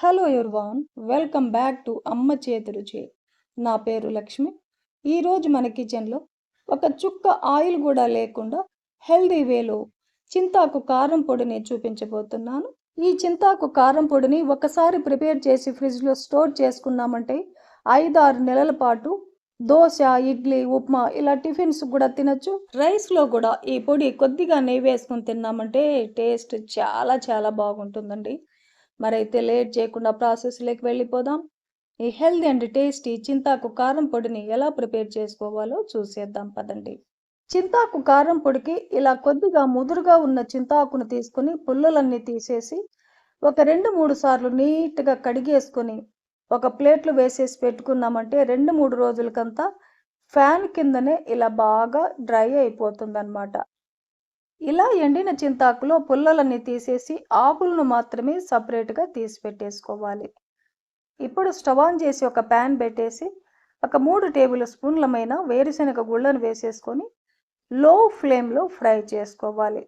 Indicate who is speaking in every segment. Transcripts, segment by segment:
Speaker 1: Hello everyone, welcome back to అమ్మ చేతి రుచి. నా పేరు లక్ష్మి. ఈరోజు మన కిచెన్లో ఒక చుక్క ఆయిల్ కూడా లేకుండా హెల్దీ వేలో చింతాకు కారం పొడిని చూపించబోతున్నాను. ఈ చింతాకు కారం పొడిని ఒకసారి ప్రిపేర్ చేసి ఫ్రిడ్జ్లో స్టోర్ చేసుకున్నామంటే 5-6 నెలల పాటు దోశ, ఇడ్లీ, ఉప్మా ఇలా టిఫిన్స్ కూడా తినచ్చు. రైస్లో కూడా ఈ పొడి కొద్దిగా నెయ్యి వేసుకొని తిన్నామంటే టేస్ట్ చాలా చాలా బాగుంటుందండి. మరైతే లేట్ చేయకుండా ప్రాసెస్లోకి వెళ్ళిపోదాం. ఈ హెల్దీ అండ్ టేస్టీ చింతాకు కారం పొడిని ఎలా ప్రిపేర్ చేసుకోవాలో చూసేద్దాం పదండి. చింతాకు కారం పొడికి ఇలా కొద్దిగా ముదురుగా ఉన్న చింతాకును తీసుకుని పుల్లలన్నీ తీసేసి ఒక 2-3 సార్లు నీట్గా కడిగేసుకొని ఒక ప్లేట్లో వేసేసి పెట్టుకున్నామంటే 2-3 రోజులకంతా ఫ్యాన్ కిందనే ఇలా బాగా డ్రై అయిపోతుందన్నమాట. ఇలా ఎండిన చింతాకులో పుల్లలన్నీ తీసేసి ఆకులను మాత్రమే సపరేట్గా తీసి పెట్టేసుకోవాలి. ఇప్పుడు స్టవ్ ఆన్ చేసి ఒక ప్యాన్ పెట్టేసి ఒక 3 టేబుల్ స్పూన్లమైన వేరుశనగ గుళ్ళను వేసేసుకొని లో ఫ్లేమ్లో ఫ్రై చేసుకోవాలి.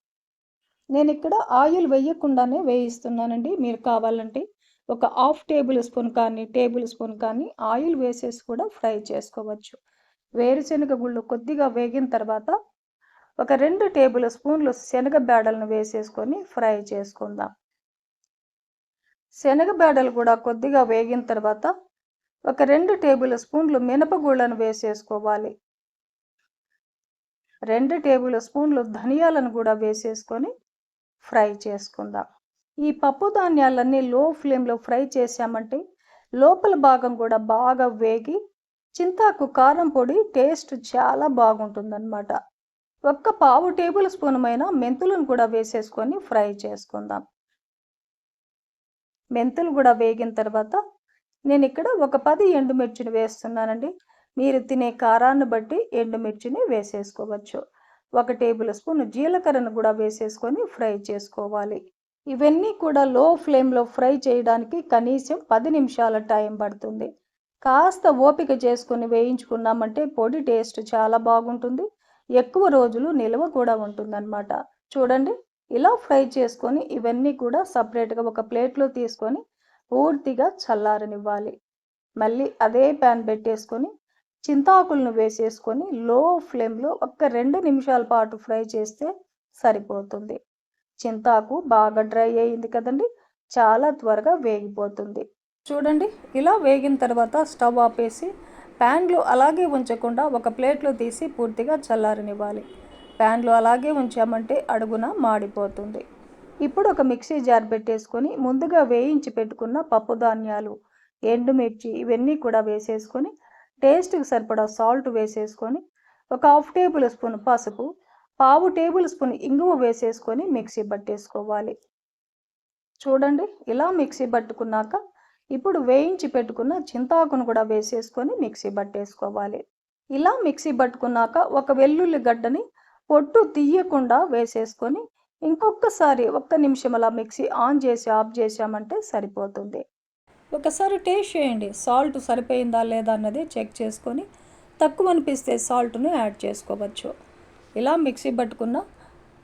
Speaker 1: నేను ఇక్కడ ఆయిల్ వేయకుండానే వేయిస్తున్నానండి. మీరు కావాలంటే ఒక హాఫ్ టేబుల్ స్పూన్ కానీ టేబుల్ స్పూన్ కానీ ఆయిల్ వేసేసి కూడా ఫ్రై చేసుకోవచ్చు. వేరుశనగ గుళ్ళు కొద్దిగా వేగిన తర్వాత ఒక 2 టేబుల్ స్పూన్లు శనగ బేడలను వేసేసుకొని ఫ్రై చేసుకుందాం. శనగ బేడలు కూడా కొద్దిగా వేగిన తర్వాత ఒక 2 టేబుల్ స్పూన్లు మినపగుళ్ళను వేసేసుకోవాలి. 2 టేబుల్ స్పూన్లు ధనియాలను కూడా వేసేసుకొని ఫ్రై చేసుకుందాం. ఈ పప్పు ధాన్యాలన్నీ లో ఫ్లేమ్లో ఫ్రై చేసామంటే లోపల భాగం కూడా బాగా వేగి చింతాకు కారం పొడి టేస్ట్ చాలా బాగుంటుందన్నమాట. ఒక్క పావు టేబుల్ స్పూన్ మెంతులను కూడా వేసేసుకొని ఫ్రై చేసుకుందాం. మెంతులు కూడా వేగిన తర్వాత నేను ఇక్కడ ఒక 10 ఎండుమిర్చిని వేస్తున్నానండి. మీరు తినే కారాన్ని బట్టి ఎండుమిర్చిని వేసేసుకోవచ్చు. 1 టేబుల్ స్పూన్ జీలకర్రను కూడా వేసేసుకొని ఫ్రై చేసుకోవాలి. ఇవన్నీ కూడా లో ఫ్లేమ్లో ఫ్రై చేయడానికి కనీసం 10 నిమిషాల టైం పడుతుంది. కాస్త ఓపిక చేసుకొని వేయించుకున్నామంటే పొడి టేస్ట్ చాలా బాగుంటుంది. ఎక్కువ రోజులు నిల్వ కూడా ఉంటుందన్నమాట. చూడండి, ఇలా ఫ్రై చేసుకొని ఇవన్నీ కూడా సపరేట్గా ఒక ప్లేట్లో తీసుకొని పూర్తిగా చల్లారనివ్వాలి. మళ్ళీ అదే ప్యాన్ పెట్టేసుకొని చింతాకులను వేసేసుకొని లో ఫ్లేమ్లో ఒక 2 నిమిషాల పాటు ఫ్రై చేస్తే సరిపోతుంది. చింతాకు బాగా డ్రై అయ్యింది కదండి, చాలా త్వరగా వేగిపోతుంది. చూడండి, ఇలా వేగిన తర్వాత స్టవ్ ఆపేసి ప్యాన్లో అలాగే ఉంచకుండా ఒక ప్లేట్లో తీసి పూర్తిగా చల్లారనివ్వాలి. ప్యాన్లో అలాగే ఉంచామంటే అడుగున మాడిపోతుంది. ఇప్పుడు ఒక మిక్సీ జార్ పెట్టేసుకొని ముందుగా వేయించి పెట్టుకున్న పప్పు ధాన్యాలు, ఎండుమిర్చి ఇవన్నీ కూడా వేసేసుకొని టేస్ట్కి సరిపడా సాల్ట్ వేసేసుకొని ఒక హాఫ్ టేబుల్ స్పూన్ పసుపు, పావు టేబుల్ స్పూన్ ఇంగువ వేసేసుకొని మిక్సీ పట్టేసుకోవాలి. చూడండి, ఇలా మిక్సీ పట్టుకున్నాక ఇప్పుడు వేయించి పెట్టుకున్న చింతాకును కూడా వేసేసుకొని మిక్సీ పట్టేసుకోవాలి. ఇలా మిక్సీ పట్టుకున్నాక ఒక వెల్లుల్లి గడ్డని పొట్టు తీయకుండా వేసేసుకొని ఇంకొకసారి 1 నిమిషం అలా మిక్సీ ఆన్ చేసి ఆఫ్ చేసామంటే సరిపోతుంది. ఒకసారి టేస్ట్ చేయండి, సాల్ట్ సరిపోయిందా లేదా అన్నది చెక్ చేసుకొని తక్కువ అనిపిస్తే సాల్ట్ను యాడ్ చేసుకోవచ్చు. ఇలా మిక్సీ పట్టుకున్న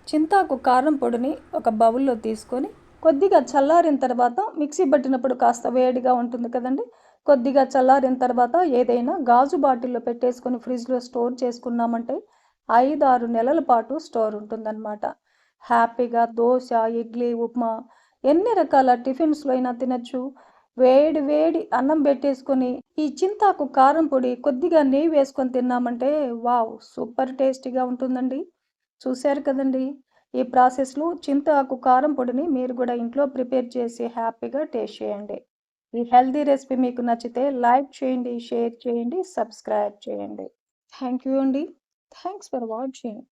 Speaker 1: చింతాకు కారం పొడిని ఒక బౌల్లో తీసుకొని కొద్దిగా చల్లారిన తర్వాత మిక్సీ పట్టినప్పుడు కాస్త వేడిగా ఉంటుంది కదండి, కొద్దిగా చల్లారిన తర్వాత ఏదైనా గాజు బాటిల్లో పెట్టేసుకొని ఫ్రిడ్జ్లో స్టోర్ చేసుకున్నామంటే 5-6 నెలల పాటు స్టోర్ ఉంటుందన్నమాట. హ్యాపీగా దోశ, ఇడ్లీ, ఉప్మా ఎన్ని రకాల టిఫిన్స్లో అయినా తినచ్చు. వేడి వేడి అన్నం పెట్టేసుకొని ఈ చింతాకు కారం పొడి కొద్దిగా నెయ్యి వేసుకొని తిన్నామంటే వావ్, సూపర్ టేస్టీగా ఉంటుందండి. చూశారు కదండి, ఈ ప్రాసెస్లో చింతాకు కారం పొడిని మీరు కూడా ఇంట్లో ప్రిపేర్ చేసి హ్యాపీగా టేస్ట్ చేయండి. ఈ హెల్దీ రెసిపీ మీకు నచ్చితే లైక్ చేయండి, షేర్ చేయండి, సబ్స్క్రైబ్ చేయండి. థ్యాంక్ యూ అండి. Thanks for watching.